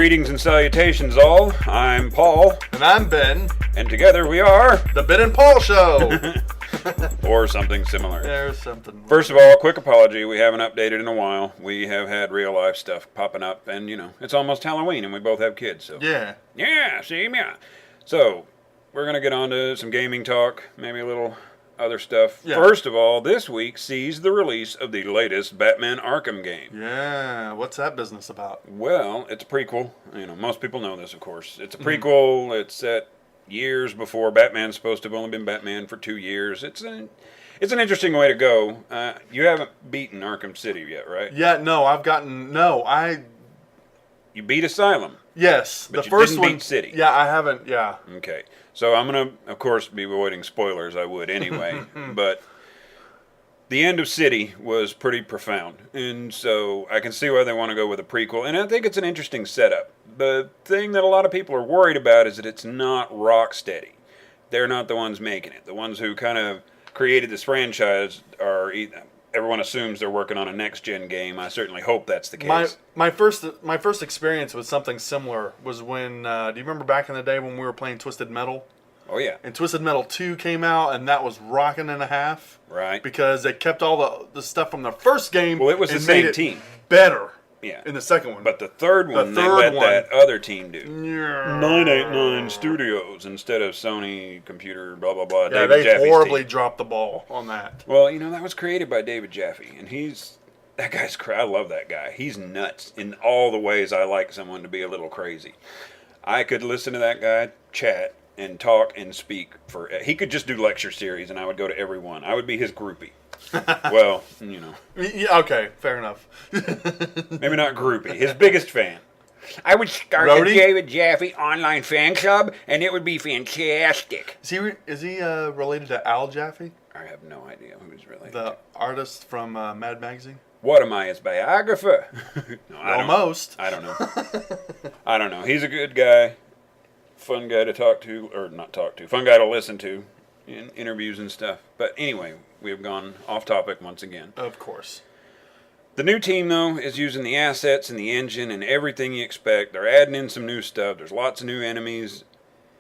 Greetings and salutations, all. I'm Paul. And I'm Ben. And together we are... The Ben and Paul Show! Or something similar. There's something. First of all, a quick apology. We haven't updated in a while. We have had real-life stuff popping up, and, it's almost Halloween, and we both have kids, so... Yeah. Yeah, see? Yeah. So, we're going to get on to some gaming talk, maybe a little other stuff. Yeah. First of all, this week sees the release of the latest Batman Arkham game. Yeah, what's that business about? Well, it's a prequel. Most people know this, of course. It's a prequel. It's set years before Batman's supposed to have only been Batman for 2 years. It's an interesting way to go. You haven't beaten Arkham City yet, right? Yeah, You beat Asylum. Yes, but the you first didn't one. beat City. Yeah, I haven't. Yeah. Okay, so I'm gonna, of course, be avoiding spoilers. I would anyway, but the end of City was pretty profound, and so I can see why they want to go with a prequel. And I think it's an interesting setup. The thing that a lot of people are worried about is that it's not Rocksteady. They're not the ones making it. The ones who kind of created this franchise are. Everyone assumes they're working on a next-gen game. I certainly hope that's the case. My first experience with something similar was when, do you remember back in the day when we were playing Twisted Metal? Oh, yeah. And Twisted Metal 2 came out, and that was rocking and a half. Right. Because they kept all the stuff from the first game. Well, it was the same team. Better. Yeah. In the second one. But the third one, they let that other team do. 989 Studios instead of Sony Computer, blah, blah, blah. Yeah, David Jaffe's horribly team. dropped the ball on that. Well, that was created by David Jaffe, and that guy's I love that guy. He's nuts in all the ways I like someone to be a little crazy. I could listen to that guy chat and talk and speak he could just do lecture series, and I would go to every one. I would be his groupie. Well, Yeah, okay, fair enough. Maybe not groupie. His biggest fan. I would start Rhodey? a David Jaffe online fan club, and it would be fantastic. Is he related to Al Jaffe? I have no idea who he's related to. The artist from Mad Magazine? What am I, his biographer? No, Almost. I don't know. I don't know. He's a good guy. Fun guy to talk to, or not talk to. Fun guy to listen to in interviews and stuff. But anyway, we have gone off topic once again. Of course. The new team, though, is using the assets and the engine and everything you expect. They're adding in some new stuff. There's lots of new enemies.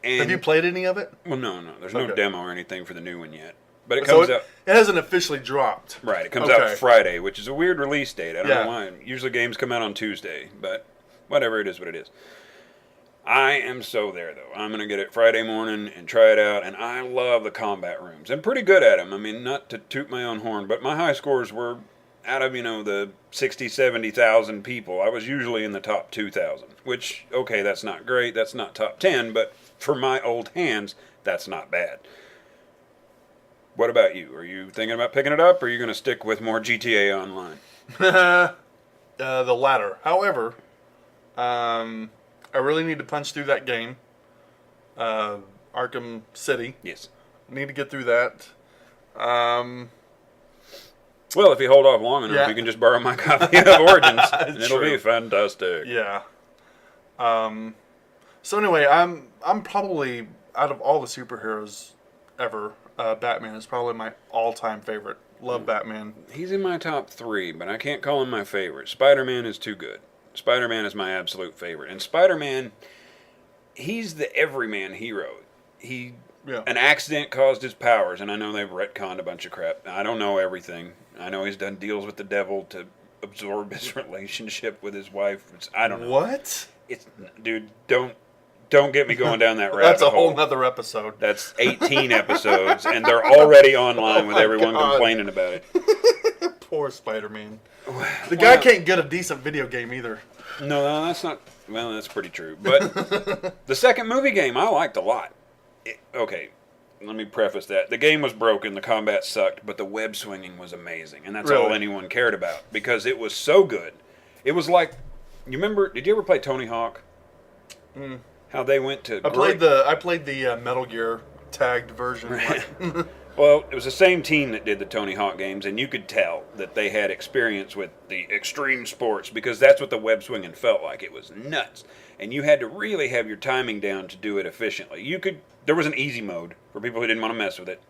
And have you played any of it? Well, no. There's no demo or anything for the new one yet. But it So comes out... It hasn't officially dropped. Right, it comes out Friday, which is a weird release date. I don't know why. Usually games come out on Tuesday, but whatever, it is what it is. I am so there, though. I'm going to get it Friday morning and try it out, and I love the combat rooms. I'm pretty good at them. I mean, not to toot my own horn, but my high scores were out of, the 60, 70,000 people. I was usually in the top 2,000, which, okay, that's not great. That's not top 10, but for my old hands, that's not bad. What about you? Are you thinking about picking it up, or are you going to stick with more GTA Online? The latter. However, I really need to punch through that game. Arkham City. Yes. Need to get through that. Well, if you hold off long enough, you can just borrow my copy of Origins, and it'll be fantastic. Yeah. So anyway, I'm probably, out of all the superheroes ever, Batman is probably my all-time favorite. Love Batman. He's in my top 3, but I can't call him my favorite. Spider-Man is too good. Spider-Man is my absolute favorite. And Spider-Man, he's the everyman hero. An accident caused his powers, and I know they've retconned a bunch of crap. I don't know everything. I know he's done deals with the devil to absorb his relationship with his wife. I don't know. What? Dude, don't get me going down that rabbit hole. That's a whole nother episode. That's 18 episodes, and they're already online with everyone complaining about it. Poor Spider-Man. The guy can't get a decent video game either. No, that's not... Well, that's pretty true. But the second movie game I liked a lot. Okay, let me preface that. The game was broken, the combat sucked, but the web swinging was amazing. And that's all anyone cared about, because it was so good. It was like... You remember... Did you ever play Tony Hawk? How they went to... I played the Metal Gear tagged version. Well, it was the same team that did the Tony Hawk games, and you could tell that they had experience with the extreme sports, because that's what the web swinging felt like. It was nuts. And you had to really have your timing down to do it efficiently. There was an easy mode for people who didn't want to mess with it.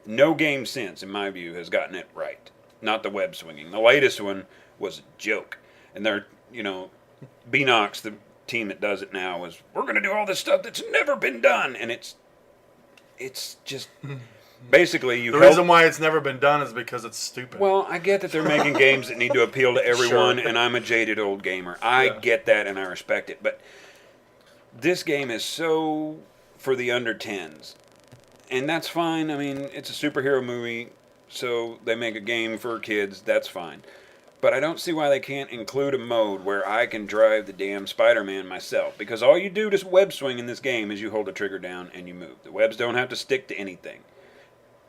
No game since, in my view, has gotten it right. Not the web swinging. The latest one was a joke. And they're, Beanox, the team that does it now is, we're going to do all this stuff that's never been done. And it's just... Basically, the reason why it's never been done is because it's stupid. Well, I get that they're making games that need to appeal to everyone, and I'm a jaded old gamer. I get that, and I respect it. But this game is so for the under 10s. And that's fine. I mean, it's a superhero movie, so they make a game for kids. That's fine. But I don't see why they can't include a mode where I can drive the damn Spider-Man myself. Because all you do to web swing in this game is you hold the trigger down and you move. The webs don't have to stick to anything.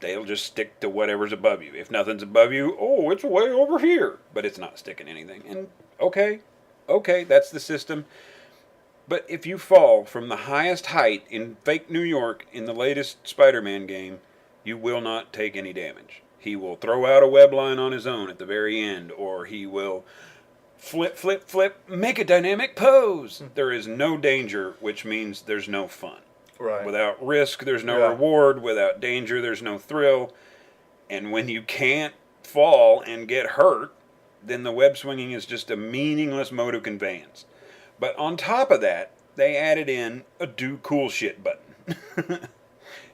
They'll just stick to whatever's above you. If nothing's above you, oh, it's way over here. But it's not sticking anything. And okay, that's the system. But if you fall from the highest height in fake New York in the latest Spider-Man game, you will not take any damage. He will throw out a web line on his own at the very end, or he will flip, make a dynamic pose. There is no danger, which means there's no fun. Right. Without risk, there's no reward. Without danger, there's no thrill. And when you can't fall and get hurt, then the web swinging is just a meaningless mode of conveyance. But on top of that, they added in a do cool shit button.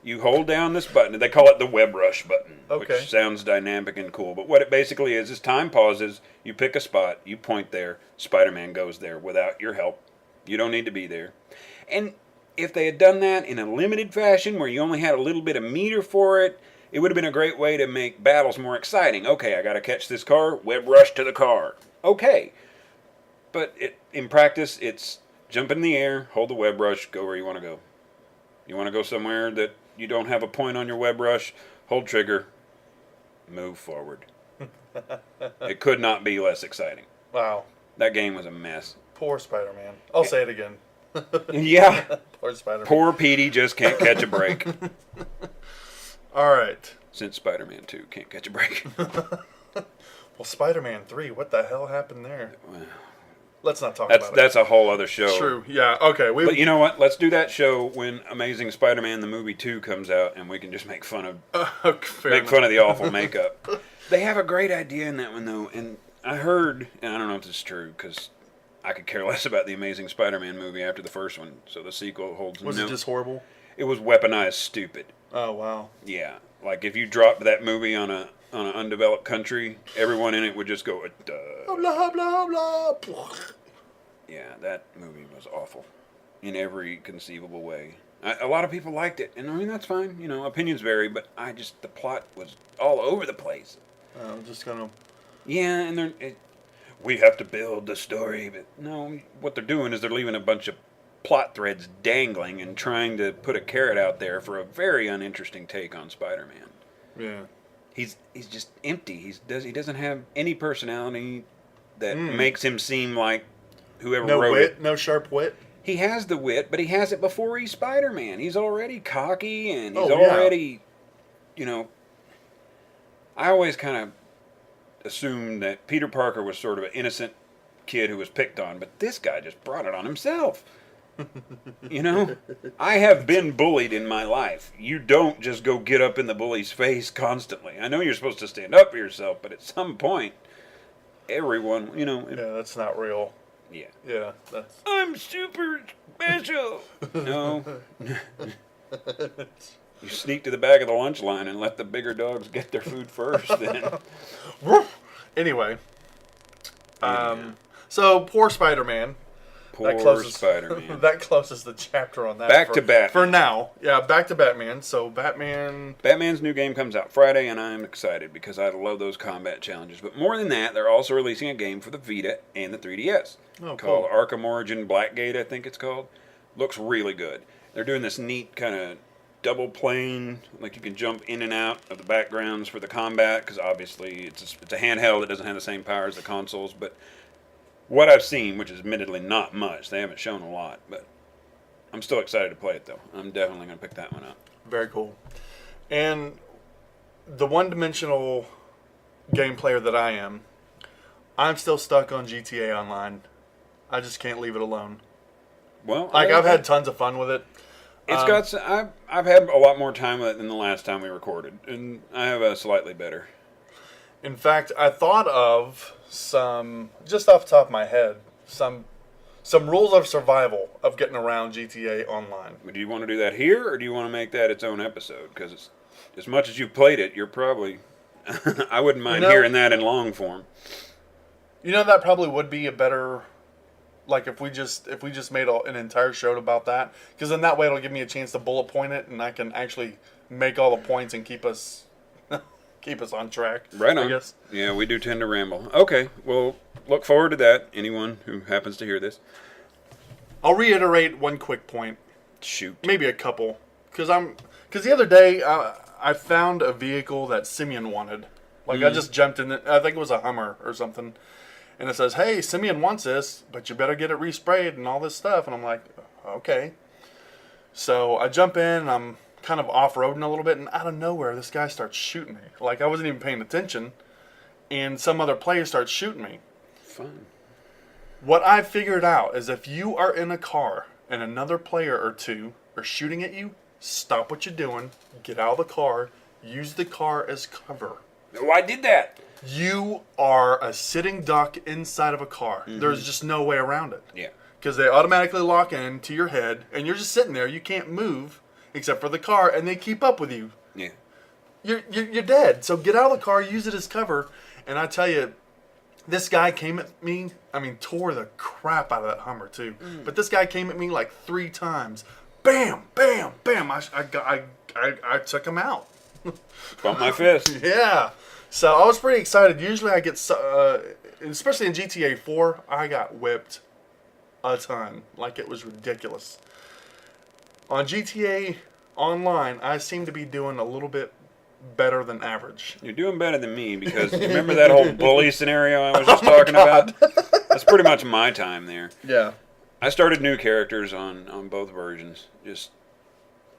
You hold down this button, they call it the web rush button, which sounds dynamic and cool. But what it basically is time pauses, you pick a spot, you point there, Spider-Man goes there without your help. You don't need to be there. And if they had done that in a limited fashion where you only had a little bit of meter for it, it would have been a great way to make battles more exciting. Okay, I got to catch this car, web rush to the car. Okay. But in practice, it's jump in the air, hold the web rush, go where you want to go. You want to go somewhere that you don't have a point on your web rush, hold trigger, move forward. It could not be less exciting. Wow. That game was a mess. Poor Spider-Man. I'll say it again. Yeah. Poor Spider-Man. Poor Petey just can't catch a break. All right. Since Spider-Man 2 can't catch a break. Well, Spider-Man 3, what the hell happened there? Well, let's not talk about it. That's a whole other show. True. Yeah. Okay. But you know what? Let's do that show when Amazing Spider-Man the movie 2 comes out, and we can just make fun of fun of the awful makeup. They have a great idea in that one though, and I heard, and I don't know if this is true because I could care less about the Amazing Spider-Man movie after the first one, so the sequel holds Was it just horrible? It was weaponized stupid. Oh wow. Yeah, like if you dropped that movie on an undeveloped country, everyone in it would just go, duh. Blah, blah, blah. Yeah, that movie was awful in every conceivable way. A lot of people liked it, and I mean, that's fine. You know, opinions vary, but the plot was all over the place. I'm just gonna... Yeah, and we have to build the story, but no, what they're doing is they're leaving a bunch of plot threads dangling and trying to put a carrot out there for a very uninteresting take on Spider-Man. Yeah. He's just empty. He doesn't have any personality that makes him seem like whoever wrote it. No sharp wit? He has the wit, but he has it before he's Spider-Man. He's already cocky, and he's already, you know... I always kind of assumed that Peter Parker was sort of an innocent kid who was picked on, but this guy just brought it on himself. You know? I have been bullied in my life. You don't just go get up in the bully's face constantly. I know you're supposed to stand up for yourself, but at some point, everyone, you know... Yeah, that's not real. Yeah. Yeah, that's... I'm super special! No. You sneak to the back of the lunch line and let the bigger dogs get their food first, then. Anyway. So, poor Spider-Man. Poor Spider-Man. That closes the chapter on that. Back to Batman. For now. Yeah, back to Batman. So, Batman... Batman's new game comes out Friday, and I'm excited because I love those combat challenges. But more than that, they're also releasing a game for the Vita and the 3DS. Called Arkham Origin Blackgate, I think it's called. Looks really good. They're doing this neat kind of double plane, like you can jump in and out of the backgrounds for the combat, because obviously it's a handheld that doesn't have the same power as the consoles, but what I've seen, which is admittedly not much, they haven't shown a lot, but I'm still excited to play it though. I'm definitely going to pick that one up. Very cool. And the one-dimensional game player that I am, I'm still stuck on GTA Online. I just can't leave it alone. Well, I've had tons of fun with it. It's got some, I've had a lot more time with it than the last time we recorded, and I have a slightly better. In fact, I thought of some, just off the top of my head, some some rules of survival of getting around GTA Online. Do you want to do that here, or do you want to make that its own episode? Because as much as you've played it, you're probably... I wouldn't mind hearing that in long form. That probably would be a better... Like, if we just made an entire show about that. Because then that way it'll give me a chance to bullet point it, and I can actually make all the points and keep us on track. Right on. I guess. Yeah, we do tend to ramble. Okay, well, look forward to that, anyone who happens to hear this. I'll reiterate one quick point. Shoot. Maybe a couple. Because the other day, I found a vehicle that Simeon wanted. Like, I just jumped in it. I think it was a Hummer or something. And it says, hey, Simeon wants this, but you better get it resprayed and all this stuff. And I'm like, okay. So I jump in, and I'm kind of off-roading a little bit, and out of nowhere, this guy starts shooting me. Like, I wasn't even paying attention, and some other player starts shooting me. Fun. What I figured out is if you are in a car and another player or two are shooting at you, stop what you're doing, get out of the car, use the car as cover. Oh, I did that. You are a sitting duck inside of a car. Mm-hmm. There's just no way around it. Yeah. Because they automatically lock in to your head, and you're just sitting there. You can't move except for the car, and they keep up with you. Yeah. You're dead. So get out of the car, use it as cover. And I tell you, this guy came at me. I mean, tore the crap out of that Hummer too. But this guy came at me like 3 times. Bam, bam, bam. I took him out. Bump my fist. Yeah. So I was pretty excited. Usually I get, especially in GTA 4, I got whipped a ton. Like, it was ridiculous. On GTA Online, I seem to be doing a little bit better than average. You're doing better than me, because remember that whole bully scenario I was just talking about? That's pretty much my time there. Yeah. I started new characters on both versions just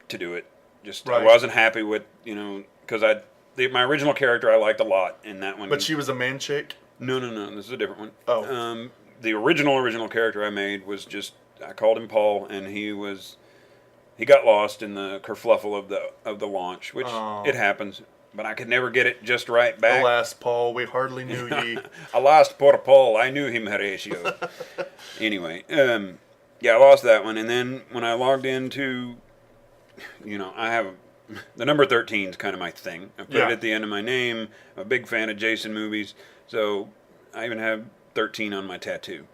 to do it. Right. I wasn't happy with, because my original character I liked a lot, and that one... But she was a man chick? No, this is a different one. Oh. The original character I made was just... I called him Paul, and he got lost in the kerfluffle of the launch, which it happens, but I could never get it just right back. Alas, Paul, we hardly knew ye. Alas, poor Paul, I knew him, Horatio. Anyway, I lost that one, and then when I logged into, I have... The number 13 is kind of my thing. I put it at the end of my name. I'm a big fan of Jason movies, so I even have 13 on my tattoo.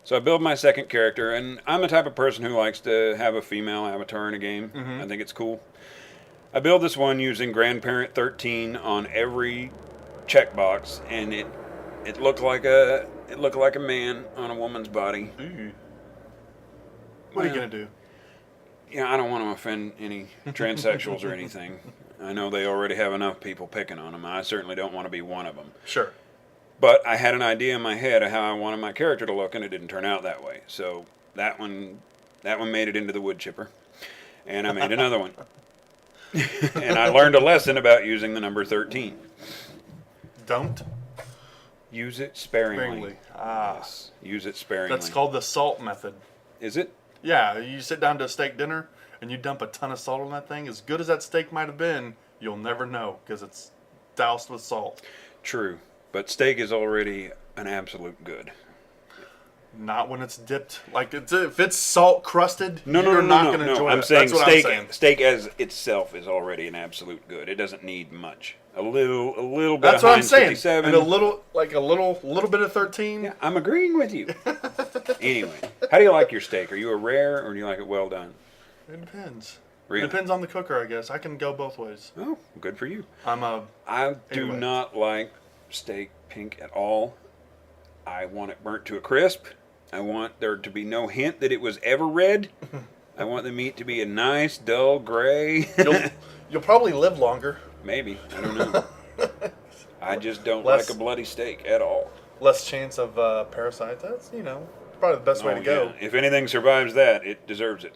So I build my second character, and I'm the type of person who likes to have a female avatar in a game. Mm-hmm. I think it's cool. I build this one using Grandparent 13 on every checkbox, and it looked like a man on a woman's body. Ooh. What are you gonna do? I don't want to offend any transsexuals or anything. I know they already have enough people picking on them. I certainly don't want to be one of them. Sure. But I had an idea in my head of how I wanted my character to look, and it didn't turn out that way. So that one made it into the wood chipper, and I made another one. And I learned a lesson about using the number 13. Don't use it sparingly. Yes. Use it sparingly. That's called the salt method. Is it? Yeah, you sit down to a steak dinner and you dump a ton of salt on that thing. As good as that steak might have been, you'll never know because it's doused with salt. True, but steak is already an absolute good. Not when it's dipped. Like, if it's salt crusted, you're not going to enjoy it. I'm saying steak as itself is already an absolute good. It doesn't need much. A little bit. That's of what Heinz I'm saying. 57. And a little bit of 13. Yeah, I'm agreeing with you. Anyway, how do you like your steak? Are you a rare, or do you like it well done? It depends. Really? It depends on the cooker, I guess. I can go both ways. Oh, good for you. I do not like steak pink at all. I want it burnt to a crisp. I want there to be no hint that it was ever red. I want the meat to be a nice, dull gray. You'll probably live longer. Maybe. I don't know. I just don't like a bloody steak at all. Less chance of parasites. That's, probably the best way to go. Yeah. If anything survives that, it deserves it.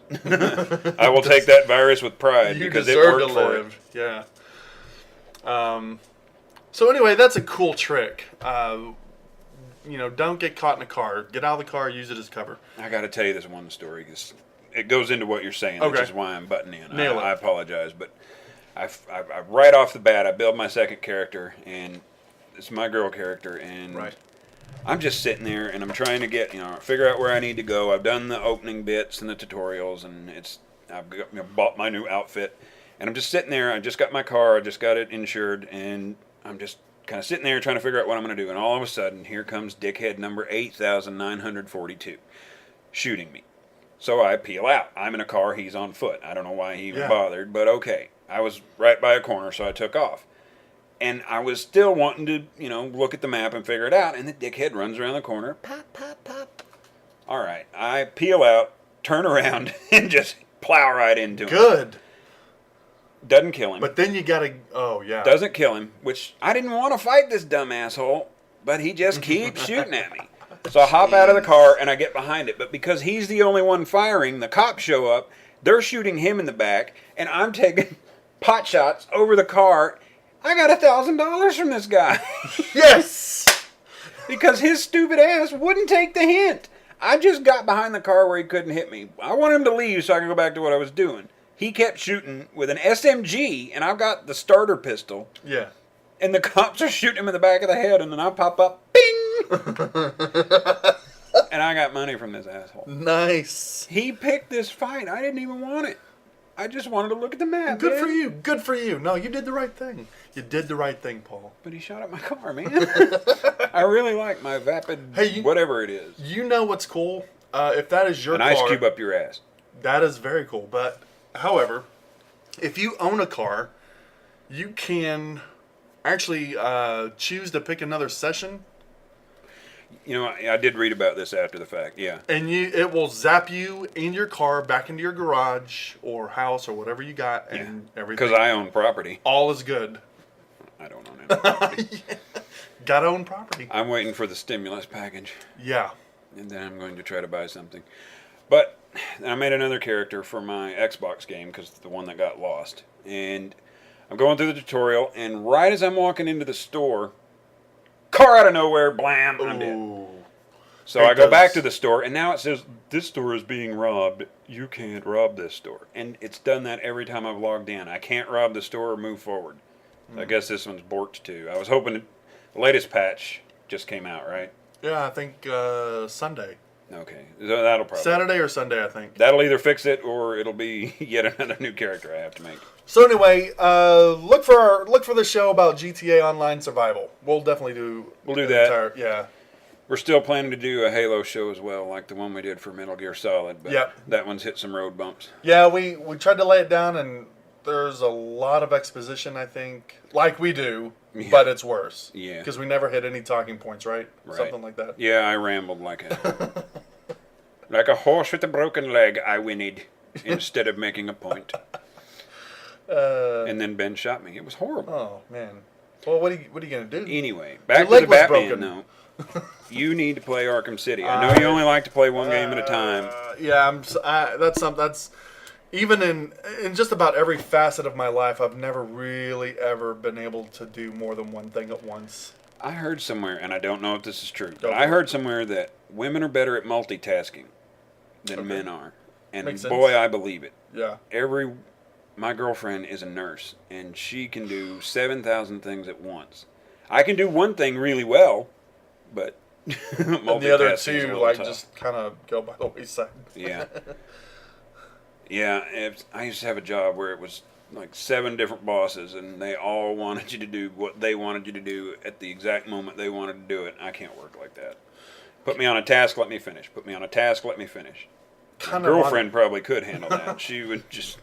I will take that virus with pride because it worked for it. Yeah. So anyway, that's a cool trick. Don't get caught in a car. Get out of the car, use it as cover. I got to tell you this one story because it goes into what you're saying, which is why I'm butting in. I apologize, but I right off the bat, I build my second character, and it's my girl character, and I'm just sitting there and I'm trying to get, figure out where I need to go. I've done the opening bits and the tutorials, and I've bought my new outfit, and I'm just sitting there. I just got my car, I just got it insured, and I'm just kind of sitting there trying to figure out what I'm going to do. And all of a sudden, here comes dickhead number 8,942 shooting me. So I peel out. I'm in a car, he's on foot. I don't know why he even bothered, but okay. I was right by a corner, so I took off. And I was still wanting to, look at the map and figure it out. And the dickhead runs around the corner. Pop, pop, pop. All right. I peel out, turn around, and just plow right into him. Good. Doesn't kill him. But then you gotta... Oh, yeah. Doesn't kill him, which I didn't want to fight this dumb asshole. But he just keeps shooting at me. So I hop out of the car, and I get behind it. But because he's the only one firing, the cops show up. They're shooting him in the back. And I'm taking pot shots over the car. I got $1,000 from this guy. Yes! Because his stupid ass wouldn't take the hint. I just got behind the car where he couldn't hit me. I wanted him to leave so I could go back to what I was doing. He kept shooting with an SMG, and I've got the starter pistol. Yeah. And the cops are shooting him in the back of the head, and then I pop up, bing! And I got money from this asshole. Nice. He picked this fight. I didn't even want it. I just wanted to look at the map. Good for you. Good for you. No, you did the right thing. You did the right thing, Paul. But he shot up my car, man. I really like my vapid, whatever it is. You know what's cool? If that is your car... An ice cube up your ass. That is very cool. But, however, if you own a car, you can actually choose to pick another session. I did read about this after the fact, yeah. And it will zap you in your car back into your garage or house or whatever you got and everything. Because I own property. All is good. I don't own any property. Gotta own property. I'm waiting for the stimulus package. Yeah. And then I'm going to try to buy something. But I made another character for my Xbox game because it's the one that got lost. And I'm going through the tutorial, and right as I'm walking into the store... Car out of nowhere, blam, I'm dead. So I go back to the store, and now it says, this store is being robbed. You can't rob this store. And it's done that every time I've logged in. I can't rob the store or move forward. So I guess this one's borked too. I was hoping the latest patch just came out, right? Yeah, I think Sunday. Okay. So that'll probably... Saturday or Sunday, I think. That'll either fix it, or it'll be yet another new character I have to make. So anyway, look for the show about GTA Online Survival. We'll definitely do. We'll do that. Yeah. We're still planning to do a Halo show as well, like the one we did for Metal Gear Solid. But that one's hit some road bumps. Yeah, we tried to lay it down, and there's a lot of exposition, I think, like we do, but it's worse. Yeah. Because we never hit any talking points, right? Something like that. Yeah, I rambled like a horse with a broken leg. I whinnied instead of making a point. And then Ben shot me. It was horrible. Oh, man. Well, what are you going to do? Anyway, back to the Batman, though. You need to play Arkham City. I know you only like to play one game at a time. Yeah, that's even in just about every facet of my life, I've never really ever been able to do more than one thing at once. I heard somewhere, and I don't know if this is true, but I heard somewhere that women are better at multitasking than men are. And boy, I believe it. Yeah. My girlfriend is a nurse, and she can do 7,000 things at once. I can do one thing really well, but and the other two, just kind of go by the wayside. Yeah. Yeah, I used to have a job where it was like 7 different bosses, and they all wanted you to do what they wanted you to do at the exact moment they wanted to do it. I can't work like that. Put me on a task, let me finish. Put me on a task, let me finish. My girlfriend probably could handle that. She would just...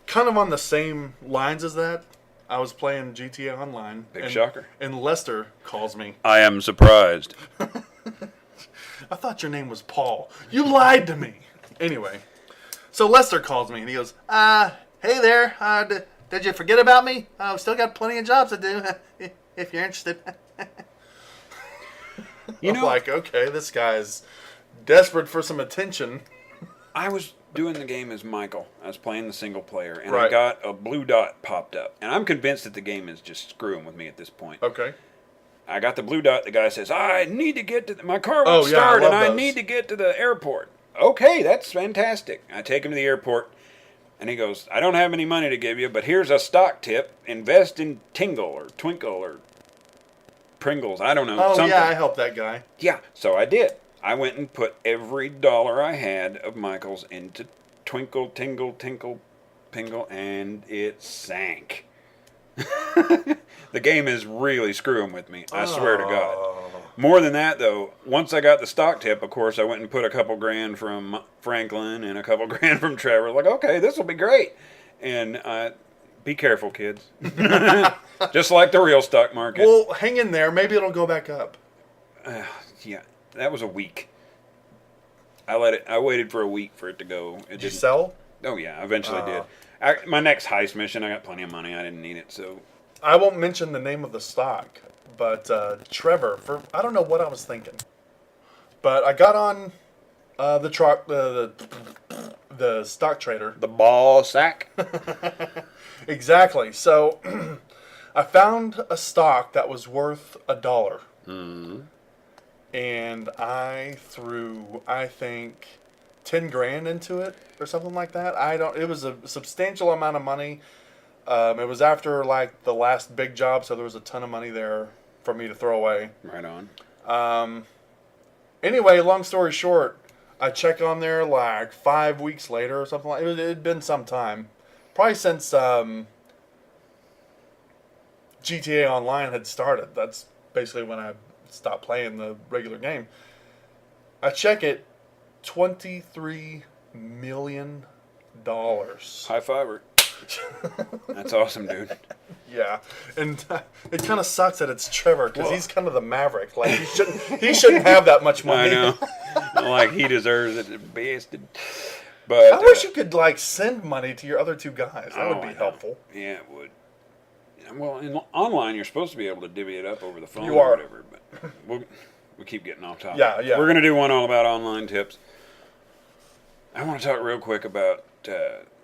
Kind of on the same lines as that, I was playing GTA Online. Big shocker. And Lester calls me. I am surprised. I thought your name was Paul. You lied to me. Anyway, so Lester calls me and he goes, hey there, did you forget about me? I've still got plenty of jobs to do, if you're interested. I'm like, okay, this guy's desperate for some attention. I was doing the game as Michael. I was playing the single player, and I got a blue dot popped up. And I'm convinced that the game is just screwing with me at this point. Okay. I got the blue dot. The guy says, I need to get to... My car won't start, and I need to get to the airport. Okay, that's fantastic. I take him to the airport, and he goes, I don't have any money to give you, but here's a stock tip. Invest in Tingle or Twinkle or Pringles. I don't know. Oh, something. yeah, I helped that guy. Yeah, so I did. I went and put every dollar I had of Michael's into Twinkle, Tingle, Tinkle, Pingle, and it sank. The game is really screwing with me. I swear to God. More than that, though, once I got the stock tip, of course, I went and put a couple grand from Franklin and a couple grand from Trevor. Like, okay, this will be great. And be careful, kids. Just like the real stock market. Well, hang in there. Maybe it'll go back up. Yeah, that was a week. I waited for a week for it to go. Did you sell? Oh, yeah, I eventually did. My next heist mission, I got plenty of money. I didn't need it, so... I won't mention the name of the stock, but Trevor, I don't know what I was thinking. But I got on the stock trader. The ball sack? Exactly. So I found a stock that was worth $1. Mm-hmm. And I threw, I think, 10 grand into it or something like that. It was a substantial amount of money. It was after like the last big job, so there was a ton of money there for me to throw away. Right on. Anyway, long story short, I check on there like 5 weeks later or something like it. It had been some time, probably since GTA Online had started. That's basically when I stopped playing the regular game. I check it, $23 million. High fiver. That's awesome, dude. Yeah, and it kind of sucks that it's Trevor because he's kind of the maverick. Like he shouldn't have that much money. I know. Like he deserves it, bastard. But I wish you could like send money to your other two guys. That would be helpful. Yeah, it would. Well, online you're supposed to be able to divvy it up over the phone You are. or whatever. But we keep getting off topic. Yeah. We're gonna do one all about online tips. I want to talk real quick about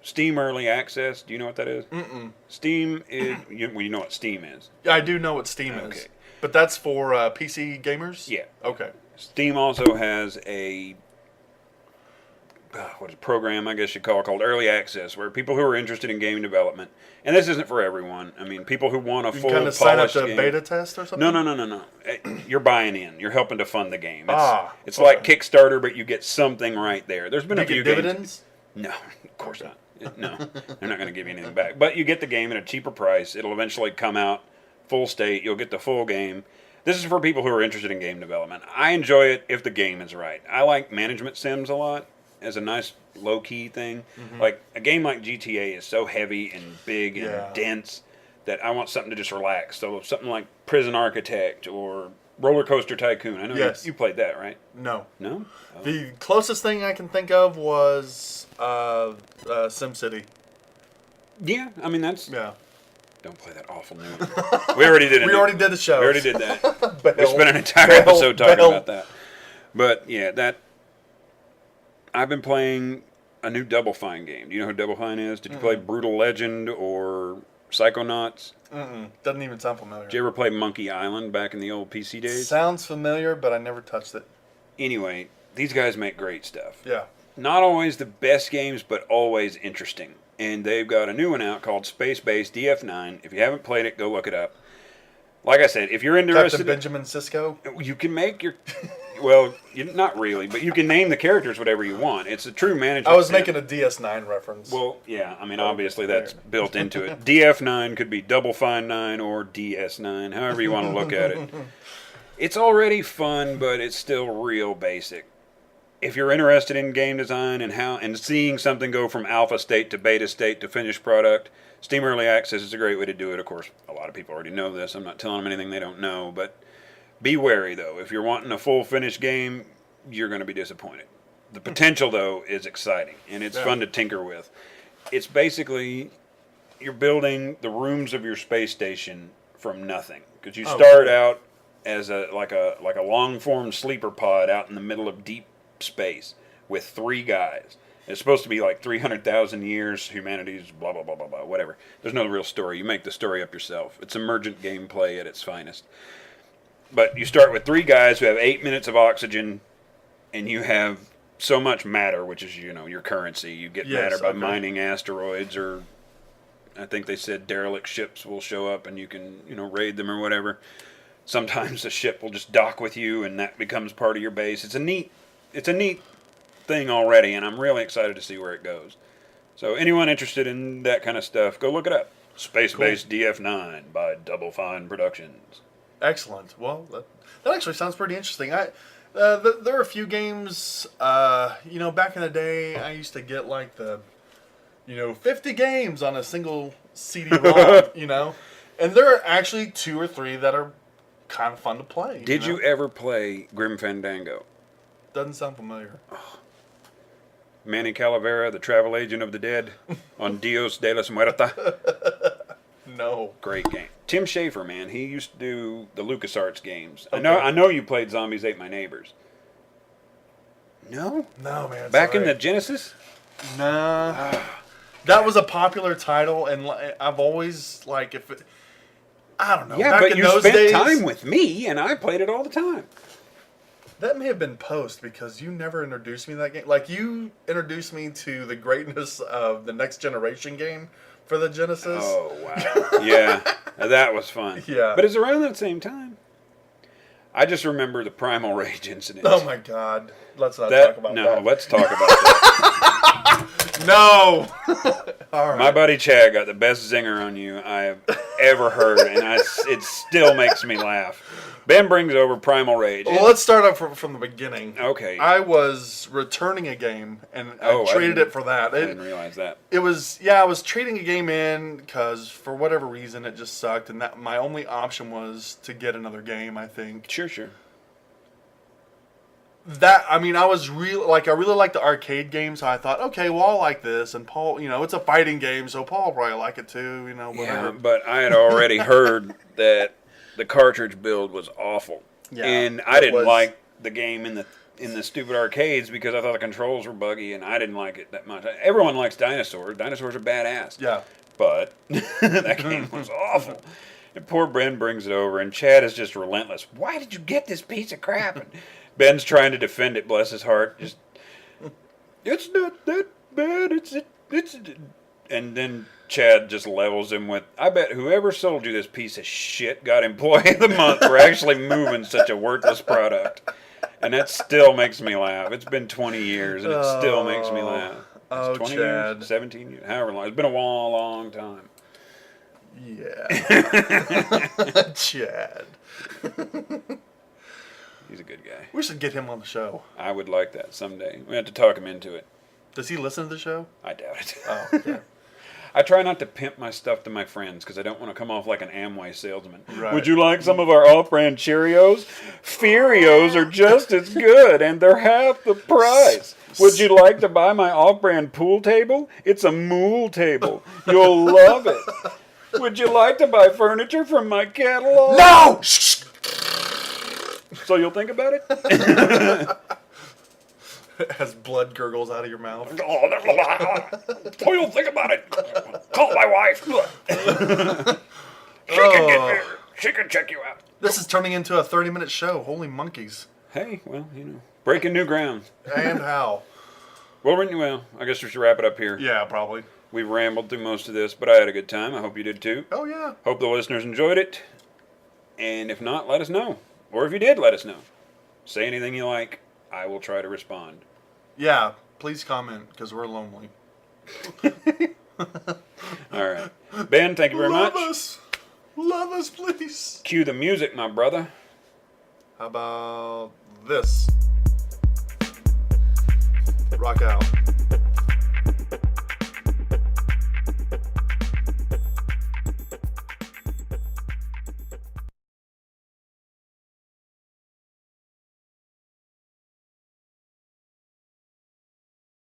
Steam Early Access. Do you know what that is? Mm-mm. Steam is... you know what Steam is. Yeah, I do know what Steam is. But that's for PC gamers? Yeah. Okay. Steam also has a program, I guess you'd call it, called Early Access, where people who are interested in game development, and this isn't for everyone. I mean, people who want a full kind of sign up to beta test or something? No. You're buying in. You're helping to fund the game. It's okay. like Kickstarter, but you get something right there. There's been Do a few you get games. dividends? No, of course not. No, they're not going to give you anything back. But you get the game at a cheaper price. It'll eventually come out full state. You'll get the full game. This is for people who are interested in game development. I enjoy it if the game is right. I like management sims a lot as a nice low-key thing. Mm-hmm. Like a game like GTA is so heavy and big and dense that I want something to just relax. So something like Prison Architect or Roller Coaster Tycoon. I know you played that, right? No. No? Oh. The closest thing I can think of was SimCity. Yeah, I mean that's... Yeah. Don't play that awful new one. We already did it. We already did the show. We already did that. We spent an entire episode talking about that. But yeah, I've been playing a new Double Fine game. Do you know who Double Fine is? Did you play Brutal Legend or Psychonauts? Doesn't even sound familiar. Did you ever play Monkey Island back in the old PC days? Sounds familiar, but I never touched it. Anyway, these guys make great stuff. Yeah. Not always the best games, but always interesting. And they've got a new one out called Space Base DF9. If you haven't played it, go look it up. Like I said, if you're interested... Captain Benjamin Sisko? You can make your... Well, not really, but you can name the characters whatever you want. It's a true management. I was making a DS9 reference. Well, yeah, I mean, obviously that's built into it. DF9 could be Double Fine 9 or DS9, however you want to look at it. It's already fun, but it's still real basic. If you're interested in game design and seeing something go from alpha state to beta state to finished product, Steam Early Access is a great way to do it. Of course, a lot of people already know this. I'm not telling them anything they don't know, but be wary, though. If you're wanting a full finished game, you're going to be disappointed. The potential, though, is exciting, and it's fun to tinker with. It's basically you're building the rooms of your space station from nothing, because you start out as a long-form sleeper pod out in the middle of deep space with 3 guys. It's supposed to be like 300,000 years, humanity's blah, blah, blah, blah, blah, whatever. There's no real story. You make the story up yourself. It's emergent gameplay at its finest. But you start with 3 guys who have 8 minutes of oxygen, and you have so much matter, which is, your currency. You get matter by mining asteroids, or I think they said derelict ships will show up and you can, raid them or whatever. sometimes the ship will just dock with you, and that becomes part of your base. It's a neat thing already, and I'm really excited to see where it goes. So anyone interested in that kind of stuff, go look it up. Space Base DF9 by Double Fine Productions. Excellent. Well, that actually sounds pretty interesting. There are a few games, back in the day, I used to get like the, 50 games on a single CD-ROM, and there are actually 2 or 3 that are kind of fun to play. Did you ever play Grim Fandango? Doesn't sound familiar. Manny Calavera, the travel agent of the dead, on Dios de los Muertos. No. Great game. Tim Schafer, man, he used to do the LucasArts games. Okay. I know you played Zombies Ate My Neighbors. No? No, man. Back in the Genesis? Nah. That was a popular title, and I've always, I don't know. Yeah, back but in you those spent days, time with me, and I played it all the time. That may have been post, because you never introduced me to that game. You introduced me to the greatness of the Next Generation game for the Genesis. Oh, wow. Yeah, that was fun. Yeah. But it's around that same time. I just remember the Primal Rage incident. Oh, my God. Let's not talk about that. No, let's talk about that. No! All right. My buddy Chad got the best zinger on you I have ever heard, and it still makes me laugh. Ben brings over Primal Rage. Well, let's start up from the beginning. Okay. I was returning a game, and I traded it for that. I didn't realize that. I was trading a game in because for whatever reason it just sucked, and that my only option was to get another game, I think. Sure. I really like the arcade game, so I thought, okay, well, I'll like this, and Paul, it's a fighting game, so Paul will probably like it too, whatever. Yeah, but I had already heard that the cartridge build was awful. Yeah, and I didn't like the game in the stupid arcades because I thought the controls were buggy, and I didn't like it that much. Everyone likes dinosaurs. Dinosaurs are badass. Yeah. But that game was awful. And poor Ben brings it over, and Chad is just relentless. Why did you get this piece of crap? And Ben's trying to defend it, bless his heart. Just, it's not that bad. It's. And then Chad just levels him with, I bet whoever sold you this piece of shit got Employee of the Month for actually moving such a worthless product. And that still makes me laugh. It's been 20 years, and it still makes me laugh. It's 20 Chad. years, 17 years, however long. It's been a long time. Yeah. Chad. He's a good guy. We should get him on the show. I would like that someday. We have to talk him into it. Does he listen to the show? I doubt it. Oh, okay. I try not to pimp my stuff to my friends because I don't want to come off like an Amway salesman. Right. Would you like some of our off-brand Cheerios? Feerios are just as good, and they're half the price. Would you like to buy my off-brand pool table? It's a mool table. You'll love it. Would you like to buy furniture from my catalog? No! So you'll think about it? As blood gurgles out of your mouth. So you'll think about it. Call my wife. She can check you out. This is turning into a 30-minute show. Holy monkeys. Hey, well, breaking new ground. And how? Well, I guess we should wrap it up here. Yeah, probably. We've rambled through most of this, but I had a good time. I hope you did too. Oh, yeah. Hope the listeners enjoyed it. And if not, let us know. Or if you did, let us know. Say anything you like. I will try to respond. Yeah, please comment, because we're lonely. All right. Ben, thank you very much. Love us, please. Cue the music, my brother. How about this? Rock out.